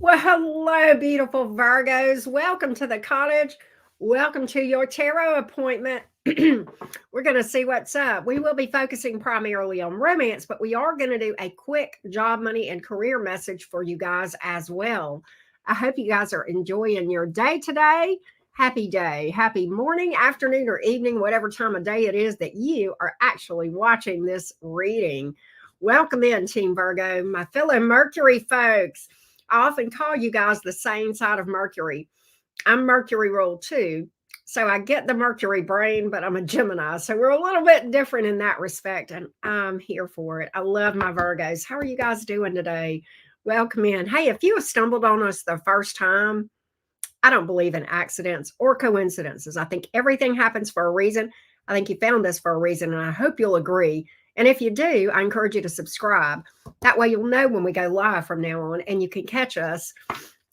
Well, hello, beautiful Virgos. Welcome to the cottage. Welcome to your tarot appointment. We're going to see what's up. We will be focusing primarily on romance, but we are going to do a quick job, money, and career message for you guys as well. I hope you guys are enjoying your day today. Happy day, happy morning, afternoon, or evening, whatever time of day it is that you are actually watching this reading. Welcome in, Team Virgo, my fellow Mercury folks. I often call you guys the same side of Mercury. I'm Mercury ruled too. So I get the Mercury brain, but I'm a Gemini. So we're a little bit different in that respect. And I'm here for it. I love my Virgos. How are you guys doing today? Welcome in. Hey, if you have stumbled on us the first time, I don't believe in accidents or coincidences. I think everything happens for a reason. I think you found this for a reason, and I hope you'll agree. And if you do, I encourage you to subscribe. That way you'll know when we go live from now on, and you can catch us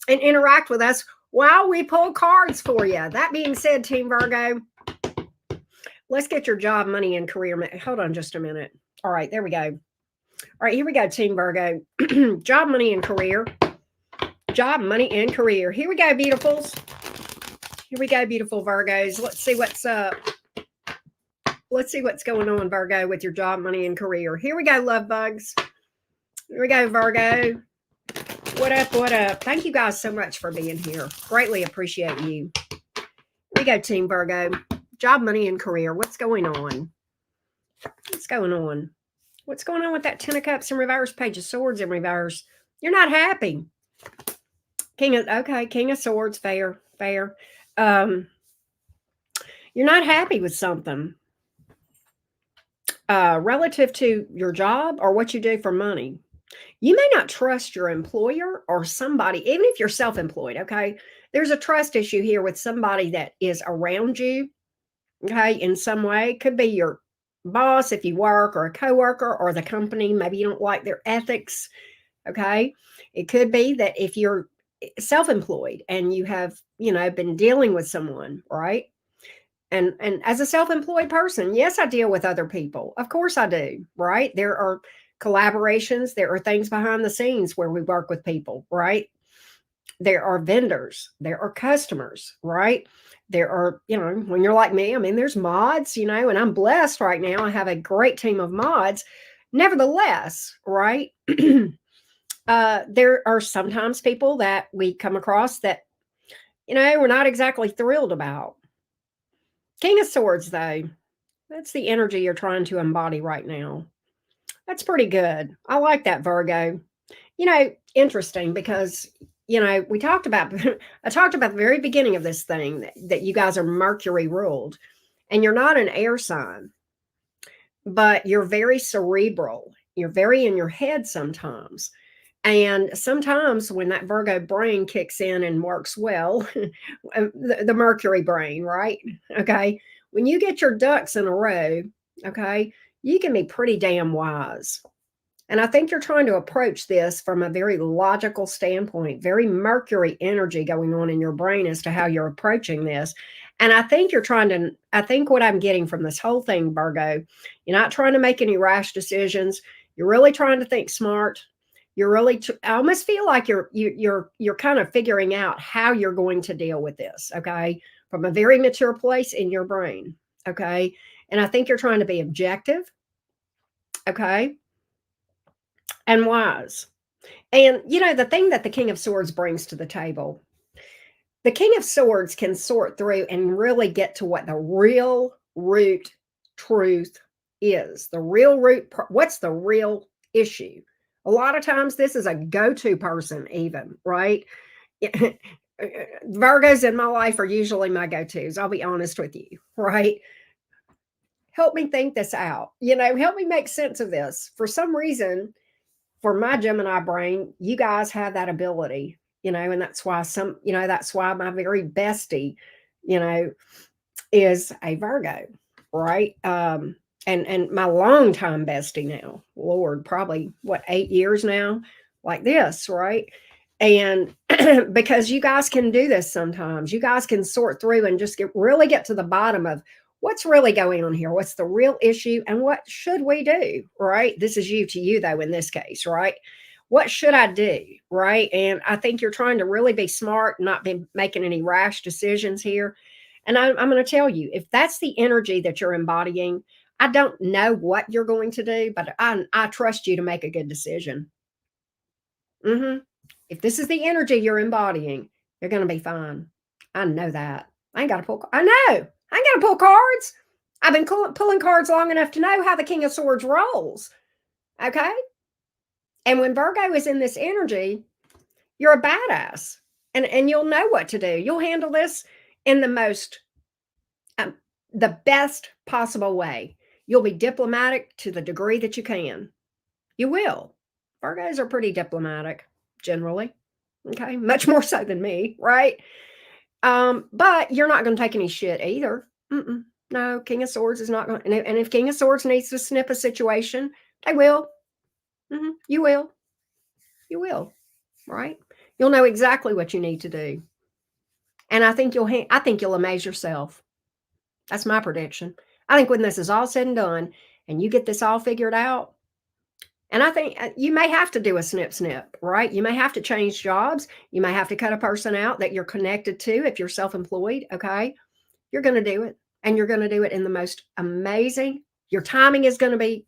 and interact with us while we pull cards for you. That being said, Team Virgo, let's get your job, money, and career. Hold on just a minute. All right, there we go. All right, here we go, Team Virgo. Job, money, and career. Job, money, and career. Here we go, beautifuls. Here we go, beautiful Virgos. Let's see what's up. Let's see what's going on, Virgo, with your job, money, and career. Here we go, love bugs. Here we go, Virgo. What up, what up? Thank you guys so much for being here. Greatly appreciate you. Here we go, Team Virgo. Job, money, and career. What's going on? What's going on? What's going on with that Ten of Cups in reverse, Page of Swords in reverse? You're not happy. King of Swords, fair. You're not happy with something relative to your job or what you do for money. You may not trust your employer or somebody, even if you're self-employed, okay? There's a trust issue here with somebody that is around you, okay, in some way. Could be your boss if you work, or a coworker, or the company. Maybe you don't like their ethics, okay? It could be that if you're self-employed and you have, been dealing with someone, right? And as a self-employed person, yes, I deal with other people. Of course I do, right? There are collaborations, there are things behind the scenes where we work with people, right? There are vendors, there are customers, right? There are, when you're like me, I mean, there's mods, and I'm blessed right now. I have a great team of mods. Nevertheless, right? There are sometimes people that we come across that, we're not exactly thrilled about. King of Swords, though, that's the energy you're trying to embody right now. That's pretty good. I like that, Virgo. Interesting because, we talked about, I talked about the very beginning of this thing that you guys are Mercury ruled, and you're not an air sign, but you're very cerebral. You're very in your head sometimes. And sometimes when that Virgo brain kicks in and works well, the Mercury brain, right? Okay. When you get your ducks in a row, okay, you can be pretty damn wise. And I think you're trying to approach this from a very logical standpoint, very Mercury energy going on in your brain as to how you're approaching this. And I think I think what I'm getting from this whole thing, Virgo, you're not trying to make any rash decisions. You're really trying to think smart. You're really, I almost feel like you're kind of figuring out how you're going to deal with this, okay, from a very mature place in your brain, okay? And I think you're trying to be objective, okay, and wise. And, the thing that the King of Swords brings to the table, the King of Swords can sort through and really get to what the real root truth is. The real root, what's the real issue? A lot of times this is a go-to person even, right? Virgos in my life are usually my go-tos. I'll be honest with you, right? Help me think this out. Help me make sense of this. For some reason, for my Gemini brain, you guys have that ability, and that's why that's why my very bestie, is a Virgo, right? And my longtime bestie now, Lord, probably 8 years now, like this, right? And because you guys can do this sometimes, you guys can sort through and just really get to the bottom of what's really going on here, what's the real issue, and what should we do, right? This is you to you, though, in this case, right? What should I do? Right. And I think you're trying to really be smart, not be making any rash decisions here. And I'm going to tell you, if that's the energy that you're embodying, I don't know what you're going to do, but I trust you to make a good decision. Hmm. If this is the energy you're embodying, you're going to be fine. I know that. I ain't got to pull. I know. I ain't got to pull cards. I've been pulling cards long enough to know how the King of Swords rolls. Okay. And when Virgo is in this energy, you're a badass, and you'll know what to do. You'll handle this in um, the best possible way. You'll be diplomatic to the degree that you can. You will. Virgos are pretty diplomatic generally. Okay, much more so than me, right? But you're not going to take any shit either. No, King of Swords is not going. And if King of Swords needs to snip a situation, they will. You will. You will. Right? You'll know exactly what you need to do. And I think you'll amaze yourself. That's my prediction. I think when this is all said and done and you get this all figured out, and I think you may have to do a snip, right? You may have to change jobs. You may have to cut a person out that you're connected to if you're self-employed, okay? You're going to do it, and you're going to do it in the most amazing. Your timing is going to be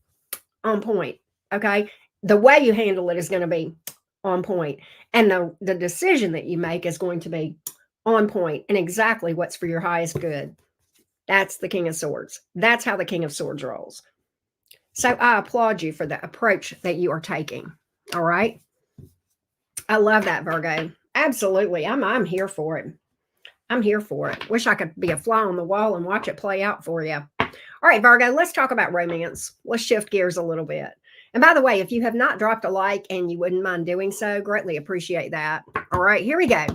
on point, okay? The way you handle it is going to be on point, and the decision that you make is going to be on point and exactly what's for your highest good. That's the King of Swords. That's how the King of Swords rolls. So I applaud you for the approach that you are taking. All right. I love that, Virgo. Absolutely. I'm here for it. I'm here for it. Wish I could be a fly on the wall and watch it play out for you. All right, Virgo, let's talk about romance. Let's shift gears a little bit. And by the way, if you have not dropped a like and you wouldn't mind doing so, greatly appreciate that. All right, here we go.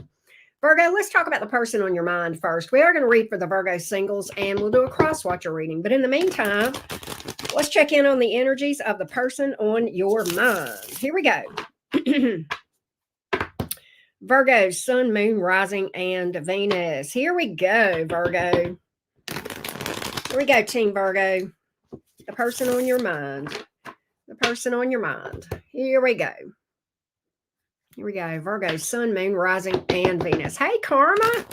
Virgo, let's talk about the person on your mind first. We are going to read for the Virgo singles and we'll do a Crosswatcher reading. But in the meantime, let's check in on the energies of the person on your mind. Here we go. Virgo, Sun, Moon, Rising, and Venus. Here we go, Virgo. Here we go, Team Virgo. The person on your mind. The person on your mind. Here we go. Here we go. Virgo, Sun, Moon, Rising, and Venus. Hey, Karma.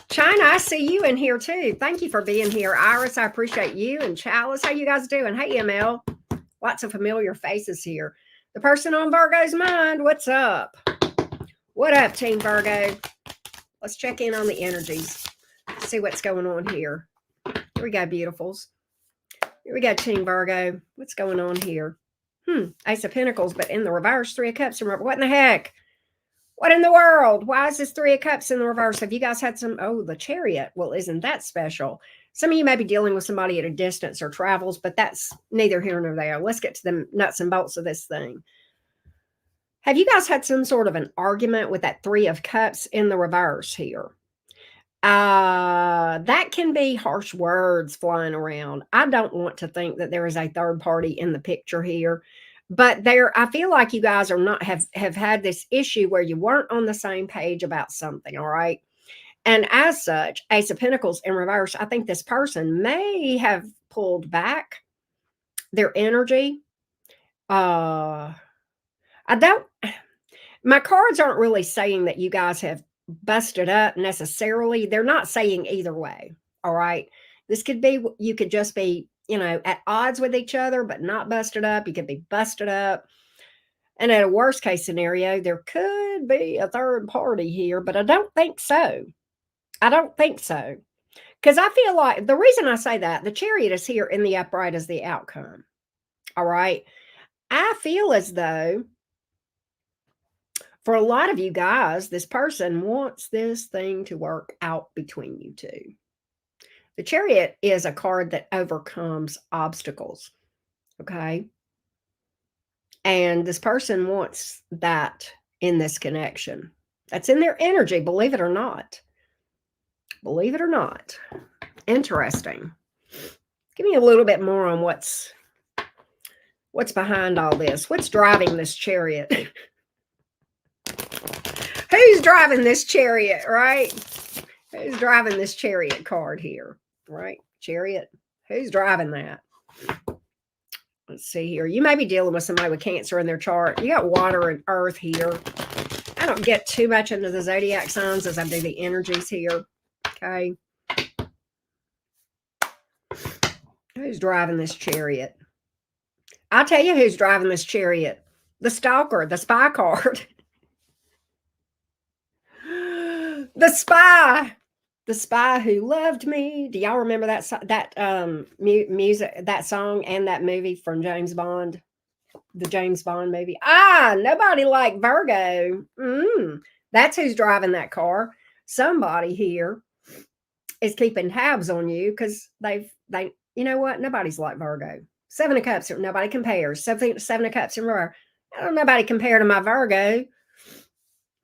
China, I see you in here too. Thank you for being here. Iris, I appreciate you. And Chalice, how you guys doing? Hey, ML. Lots of familiar faces here. The person on Virgo's mind, what's up? What up, Team Virgo? Let's check in on the energies. See what's going on here. Here we go, beautifuls. Here we go, Team Virgo. What's going on here? Ace of Pentacles, but in the reverse, Three of Cups. Remember, what in the heck? What in the world? Why is this Three of Cups in the reverse? Have you guys had some? Oh, the Chariot. Well, isn't that special? Some of you may be dealing with somebody at a distance or travels, but that's neither here nor there. Let's get to the nuts and bolts of this thing. Have you guys had some sort of an argument with that Three of Cups in the reverse here? That can be harsh words flying around. I don't want to think that there is a third party in the picture here, but I feel like you guys are not have had this issue where you weren't on the same page about something. All right. And as such, Ace of Pentacles in reverse, I think this person may have pulled back their energy. My cards aren't really saying that you guys have busted up necessarily. They're not saying either way. All right. This could be, you could just be, at odds with each other, but not busted up. You could be busted up. And at a worst case scenario, there could be a third party here, but I don't think so. I don't think so. Because I feel like the reason I say that, the Chariot is here in the upright as the outcome. All right. I feel as though for a lot of you guys, this person wants this thing to work out between you two. The Chariot is a card that overcomes obstacles. Okay. And this person wants that in this connection. That's in their energy, believe it or not. Believe it or not. Interesting. Give me a little bit more on what's behind all this. What's driving this Chariot? Who's driving this Chariot, right? Who's driving this Chariot card here, right? Chariot. Who's driving that? Let's see here. You may be dealing with somebody with Cancer in their chart. You got water and earth here. I don't get too much into the zodiac signs as I do the energies here. Okay. Who's driving this chariot? I'll tell you who's driving this chariot. The stalker, the spy card. The spy who loved me. Do y'all remember that music, that song, and that movie from James Bond, the James Bond movie? Nobody like Virgo. That's who's driving that car. Somebody here is keeping tabs on you because they you know what? Nobody's like Virgo. 7 of Cups, nobody compares. 7 of Cups in row. Nobody compared to my Virgo.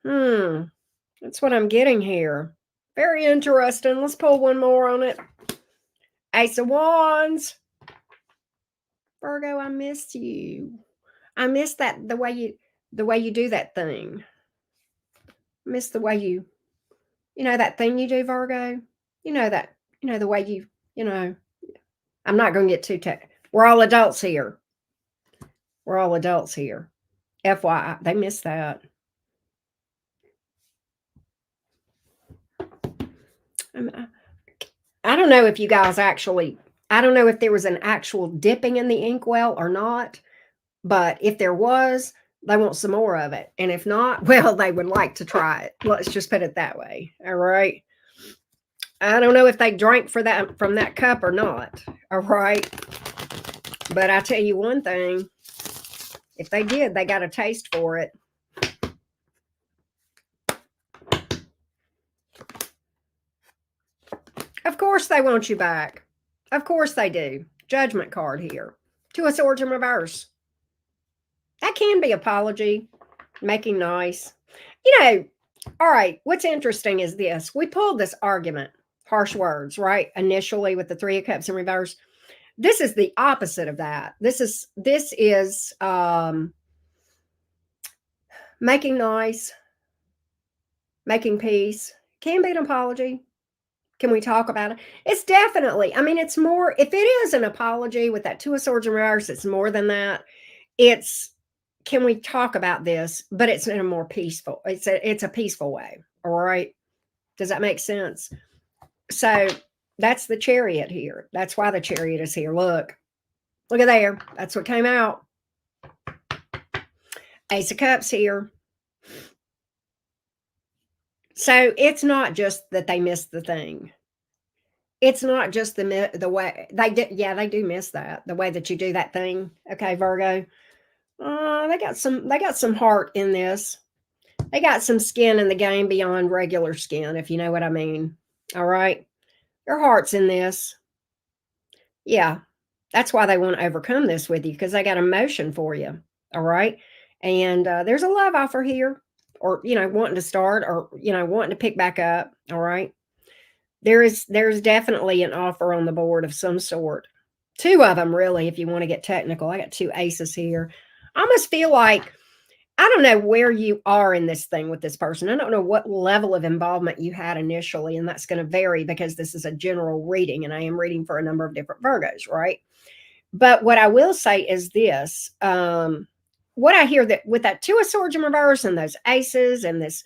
That's what I'm getting here. Very interesting. Let's pull one more on it. Ace of Wands. Virgo, I missed you. I miss that the way you do that thing. I miss the way you know that thing you do, Virgo. The way I'm not going to get too we're all adults here. We're all adults here. FYI, they miss that. I don't know if you guys actually, I don't know if there was an actual dipping in the inkwell or not, but if there was, they want some more of it. And if not, well, they would like to try it. Let's just put it that way. All right. I don't know if they drank from that cup or not. All right. But I tell you one thing, if they did, they got a taste for it. Of course they want you back. Of course they do. Judgment card here. 2 of Swords in reverse. That can be apology, making nice. All right, what's interesting is this. We pulled this argument, harsh words, right? Initially with the 3 of Cups in reverse. This is the opposite of that. This is making nice, making peace. Can be an apology. Can we talk about it? It's definitely, it's more, if it is an apology with that 2 of Swords in reverse, it's more than that. It's, can we talk about this? But it's in a more peaceful, it's a peaceful way. All right. Does that make sense? So that's the Chariot here. That's why the Chariot is here. Look at there. That's what came out. Ace of Cups here. So it's not just that they missed the thing. It's not just the way they did. Yeah, they do miss that. The way that you do that thing. Okay, Virgo. They got some heart in this. They got some skin in the game beyond regular skin, if you know what I mean. All right. Their heart's in this. Yeah. That's why they want to overcome this with you, because they got emotion for you. All right. And there's a love offer here, or, wanting to start, or, wanting to pick back up. All right. There's definitely an offer on the board of some sort. 2 of them, really, if you want to get technical. I got 2 aces here. I almost feel like, I don't know where you are in this thing with this person. I don't know what level of involvement you had initially, and that's going to vary because this is a general reading, and I am reading for a number of different Virgos, right? But what I will say is this. What I hear that with that 2 of Swords in reverse and those aces and this,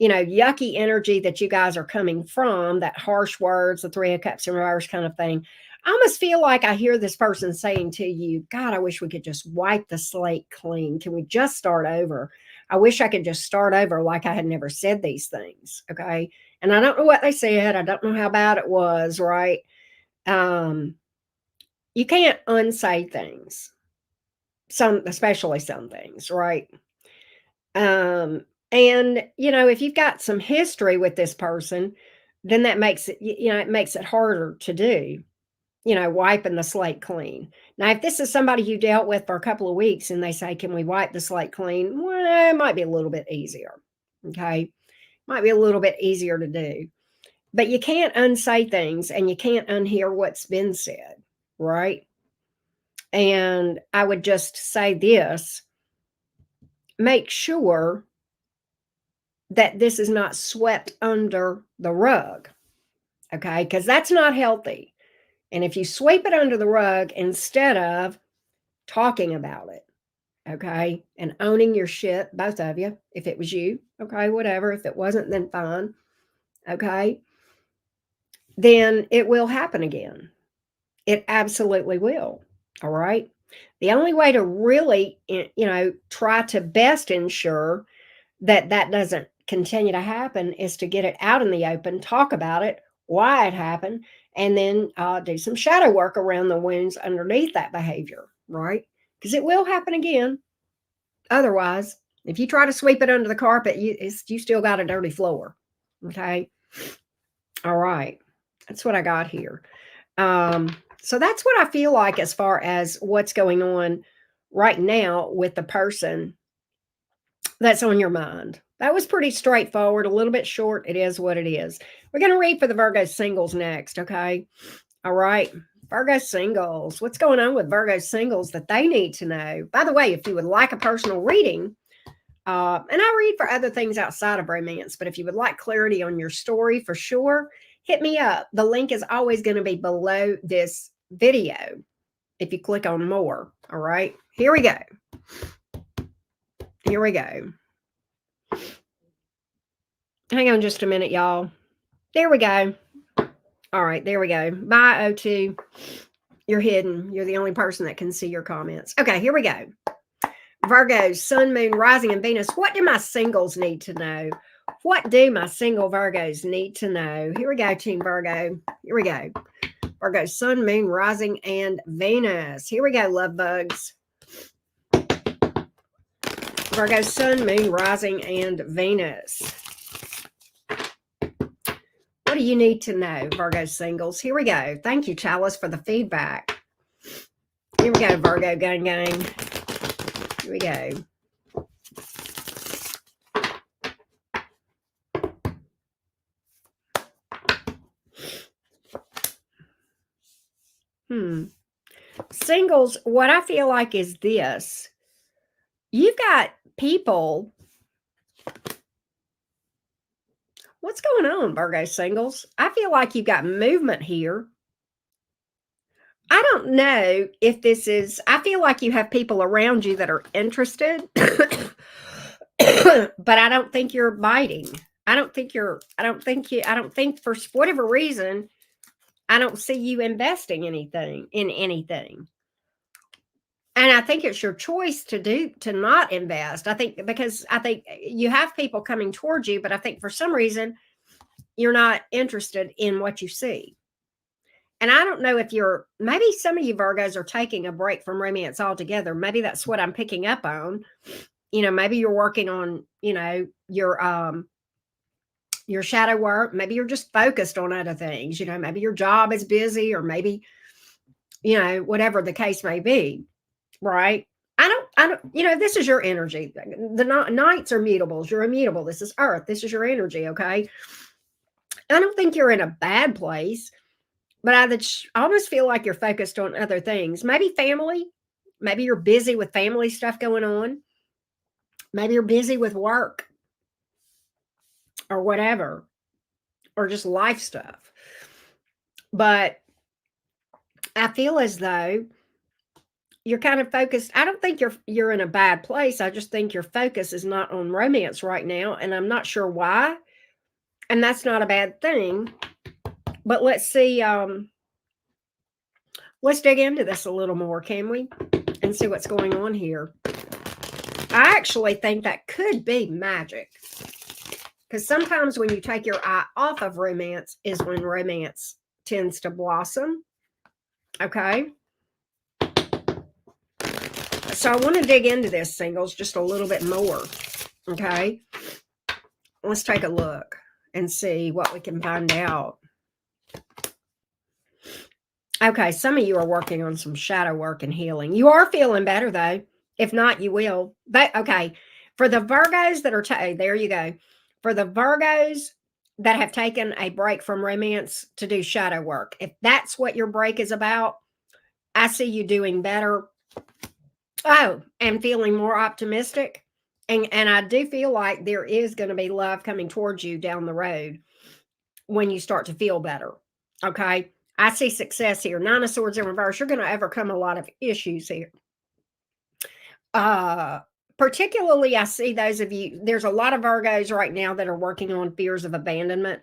yucky energy that you guys are coming from, that harsh words, the 3 of Cups in reverse kind of thing, I almost feel like I hear this person saying to you, God, I wish we could just wipe the slate clean. Can we just start over? I wish I could just start over like I had never said these things. Okay. And I don't know what they said. I don't know how bad it was, right? You can't unsay things. Especially some things, right? And if you've got some history with this person, then that makes it, it makes it harder to do. Wiping the slate clean. Now, if this is somebody you dealt with for a couple of weeks and they say, can we wipe the slate clean? Well, it might be a little bit easier. Okay. Might be a little bit easier to do. But you can't unsay things and you can't unhear what's been said. Right. And I would just say this, make sure that this is not swept under the rug. Okay. Because that's not healthy. And if you sweep it under the rug instead of talking about it. Okay. And owning your shit, both of you, if it was you. Okay. Whatever. If it wasn't, then fine. Okay. Then it will happen again. It absolutely will. All right. The only way to really, try to best ensure that that doesn't continue to happen is to get it out in the open, talk about it, why it happened, and then do some shadow work around the wounds underneath that behavior, right? Because it will happen again. Otherwise, if you try to sweep it under the carpet, you still got a dirty floor. Okay. All right. That's what I got here. So that's what I feel like as far as what's going on right now with the person that's on your mind. That was pretty straightforward, a little bit short. It is what it is. We're going to read for the Virgo singles next. Okay. All right. Virgo singles. What's going on with Virgo singles that they need to know? By the way, if you would like a personal reading, and I read for other things outside of romance, but if you would like clarity on your story for sure, hit me up. The link is always going to be below this video if you click on more. All right. Here we go. Here we go. Hang on just a minute, y'all. There we go. All right, there we go. Bye, O2. You're hidden. You're the only person that can see your comments. Okay, here we go. Virgos, Sun, Moon, Rising, and Venus. What do my singles need to know? What do my single Virgos need to know? Here we go, Team Virgo. Here we go. Virgo, Sun, Moon, Rising, and Venus. Here we go, love bugs. Virgo, Sun, Moon, Rising, and Venus. What do you need to know, Virgo singles? Here we go. Thank you, Chalice, for the feedback. Here we go, Virgo gang gang. Here we go. Singles, what I feel like is this. You've got people. What's going on, Virgo singles? I feel like you've got movement here. I don't know if this is, I feel like you have people around you that are interested, but I don't think you're biting. I don't think for whatever reason, I don't see you investing in anything. And I think it's your choice to not invest. I think because you have people coming towards you, but I think for some reason you're not interested in what you see. And I don't know if maybe some of you Virgos are taking a break from romance altogether. Maybe that's what I'm picking up on. Maybe you're working on, your shadow work. Maybe you're just focused on other things. Maybe your job is busy, or maybe, whatever the case may be. Right. I don't, this is your energy. The nights are mutables. You're immutable. This is Earth. This is your energy. Okay. I don't think you're in a bad place, but I almost feel like you're focused on other things. Maybe family. Maybe you're busy with family stuff going on. Maybe you're busy with work or whatever, or just life stuff. But I feel as though you're kind of focused. I don't think you're in a bad place. I just think your focus is not on romance right now, and I'm not sure why. And that's not a bad thing. But let's see. Let's dig into this a little more, can we? And see what's going on here. I actually think that could be magic. Because sometimes when you take your eye off of romance is when romance tends to blossom. Okay. So I want to dig into this, singles, just a little bit more. Okay. Let's take a look and see what we can find out. Okay. Some of you are working on some shadow work and healing. You are feeling better, though. If not, you will. But okay. For the Virgos that are, there you go. For the Virgos that have taken a break from romance to do shadow work, if that's what your break is about, I see you doing better. Oh, and feeling more optimistic. And I do feel like there is going to be love coming towards you down the road when you start to feel better. Okay. I see success here. 9 of Swords in reverse. You're going to overcome a lot of issues here. Particularly, I see those of you, there's a lot of Virgos right now that are working on fears of abandonment,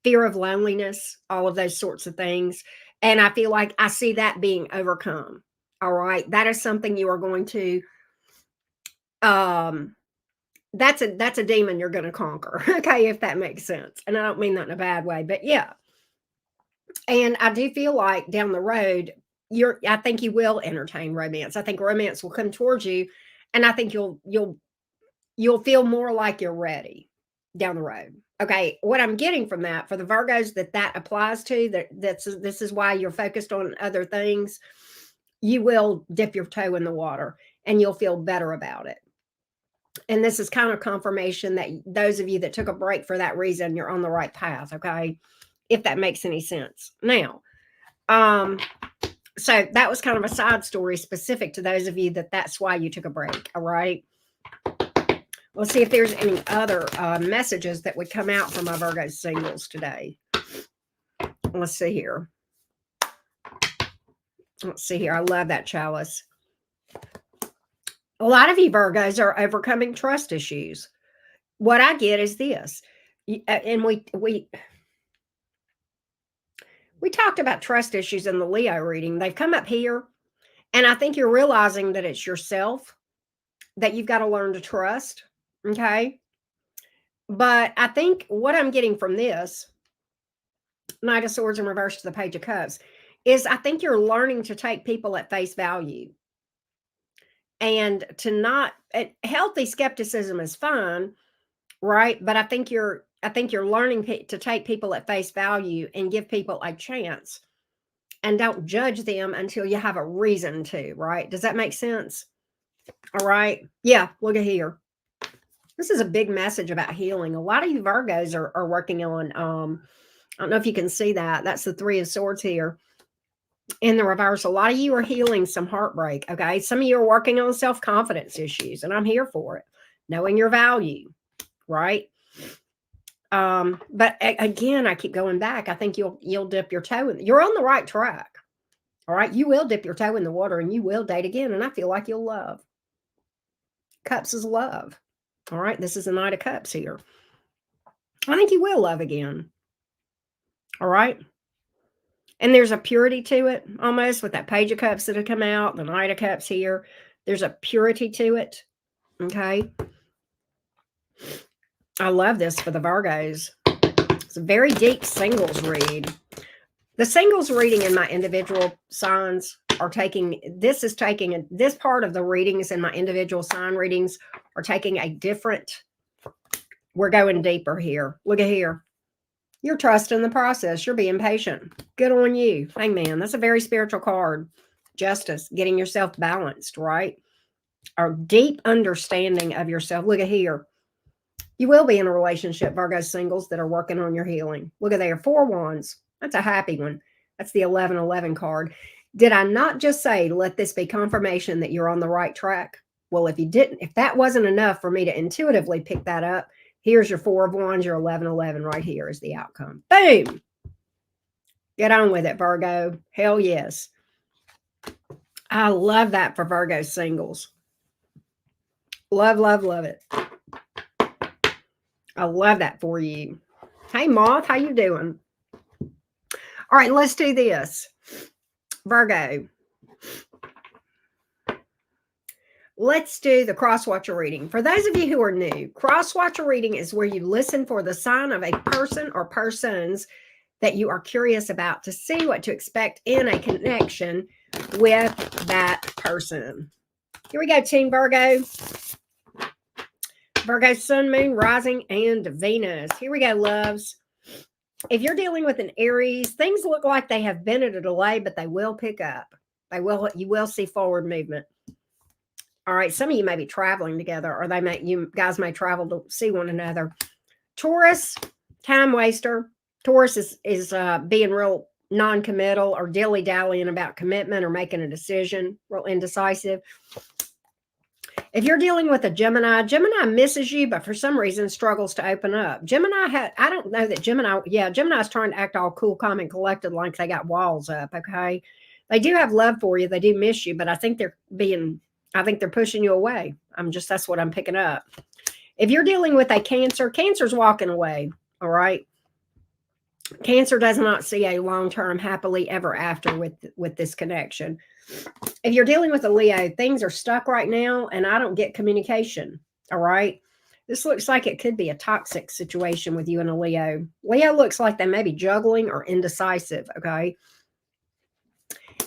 fear of loneliness, all of those sorts of things. And I feel like I see that being overcome. All right. That is something you are going to, um, that's a demon you're going to conquer. Okay. If that makes sense. And I don't mean that in a bad way, but yeah. And I do feel like down the road, I think you will entertain romance. I think romance will come towards you. And I think you'll feel more like you're ready down the road. Okay, what I'm getting from that for the Virgos that applies to, this is why you're focused on other things. You will dip your toe in the water and you'll feel better about it. And this is kind of confirmation that those of you that took a break for that reason, you're on the right path, okay? If that makes any sense. Now, so that was kind of a side story specific to those of you that's why you took a break, all right? Let's see if there's any other messages that would come out from my Virgo singles today. Let's see here. Let's see here. I love that chalice. A lot of you Virgos are overcoming trust issues. What I get is this, and we talked about trust issues in the Leo reading. They've come up here, and I think you're realizing that it's yourself that you've got to learn to trust. Okay. But I think what I'm getting from this, Knight of Swords in reverse to the Page of Cups, is I think you're learning to take people at face value. And to not, healthy skepticism is fine, right? But I think you're learning to take people at face value and give people a chance, and don't judge them until you have a reason to, right? Does that make sense? All right. Yeah, look at here. This is a big message about healing. A lot of you Virgos are working on, I don't know if you can see that. That's the Three of Swords here. In the reverse, a lot of you are healing some heartbreak, okay? Some of you are working on self-confidence issues, and I'm here for it. Knowing your value, right? But again, I keep going back. I think you'll dip your toe in. You're on the right track, all right? You will dip your toe in the water, and you will date again, and I feel like you'll love. Cups is love, all right? This is a Knight of Cups here. I think you will love again, all right? And there's a purity to it, almost, with that Page of Cups that have come out, the Knight of Cups here. There's a purity to it, okay? I love this for the Virgos. It's a very deep singles read. The singles reading in my individual signs are taking, this part of the readings in my individual sign readings are taking a different, we're going deeper here. Look at here. You're trusting the process. You're being patient. Good on you. Hangman. That's a very spiritual card. Justice. Getting yourself balanced, right? A deep understanding of yourself. Look at here. You will be in a relationship, Virgo singles, that are working on your healing. Look at there. 4 Wands. That's a happy one. That's the 1111 card. Did I not just say, let this be confirmation that you're on the right track? Well, if that wasn't enough for me to intuitively pick that up, here's your 4 of Wands, your 1111 right here is the outcome. Boom. Get on with it, Virgo. Hell yes. I love that for Virgo singles. Love, love, love it. I love that for you. Hey, Moth, how you doing? All right, let's do this. Virgo. Let's do the Crosswatcher reading. For those of you who are new, Crosswatcher reading is where you listen for the sign of a person or persons that you are curious about to see what to expect in a connection with that person. Here we go, Team Virgo. Virgo, Sun, Moon, Rising, and Venus. Here we go, loves. If you're dealing with an Aries, things look like they have been at a delay, but they will pick up. You will see forward movement. All right, some of you may be traveling together, or you guys may travel to see one another. Taurus, time waster. Taurus is being real non-committal or dilly-dallying about commitment or making a decision, real indecisive. If you're dealing with a Gemini misses you, but for some reason struggles to open up. I don't know that Gemini's trying to act all cool, calm, and collected like they got walls up, okay? They do have love for you. They do miss you, but I think they're being I think they're pushing you away. That's what I'm picking up. If you're dealing with a Cancer, Cancer's walking away. All right. Cancer does not see a long-term happily ever after with this connection. If you're dealing with a Leo, things are stuck right now and I don't get communication. All right. This looks like it could be a toxic situation with you and a Leo. Leo looks like they may be juggling or indecisive. Okay.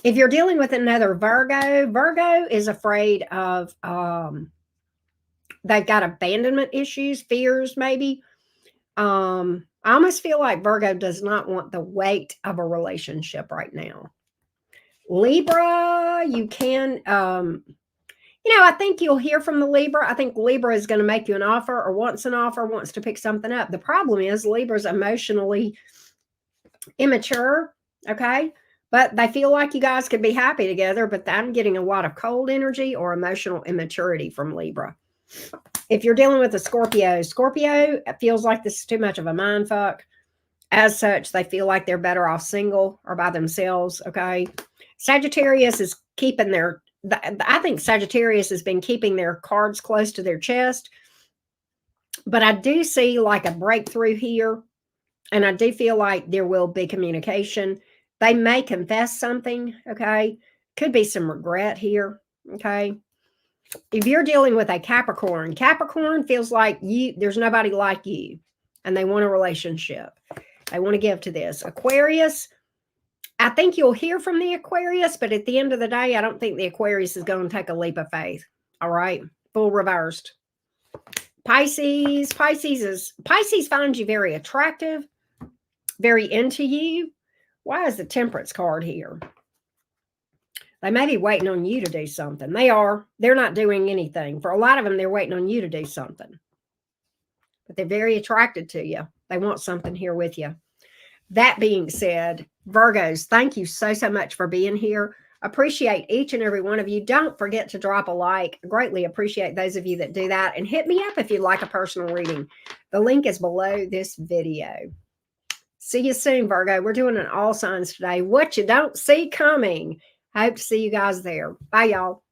If you're dealing with another Virgo, Virgo is afraid of, they've got abandonment issues, fears, maybe. I almost feel like Virgo does not want the weight of a relationship right now. Libra, you can, I think you'll hear from the Libra. I think Libra is going to make you an offer or wants an offer, wants to pick something up. The problem is Libra's emotionally immature, okay? But they feel like you guys could be happy together, but I'm getting a lot of cold energy or emotional immaturity from Libra. If you're dealing with a Scorpio, Scorpio feels like this is too much of a mind fuck. As such, they feel like they're better off single or by themselves, okay? Sagittarius is keeping I think Sagittarius has been keeping their cards close to their chest. But I do see like a breakthrough here. And I do feel like there will be communication. They may confess something, okay? Could be some regret here, okay? If you're dealing with a Capricorn, Capricorn feels like there's nobody like you. And they want a relationship. They want to give to this. Aquarius, I think you'll hear from the Aquarius, but at the end of the day, I don't think the Aquarius is going to take a leap of faith. All right. Full reversed. Pisces finds you very attractive, very into you. Why is the Temperance card here? They may be waiting on you to do something. They're not doing anything. For a lot of them, they're waiting on you to do something. But they're very attracted to you. They want something here with you. That being said, Virgos, thank you so much for being here. Appreciate each and every one of you. Don't forget to drop a like. Greatly appreciate those of you that do that. And hit me up if you'd like a personal reading. The link is below this video. See you soon, Virgo. We're doing an all signs today. What you don't see coming. Hope to see you guys there. Bye, y'all.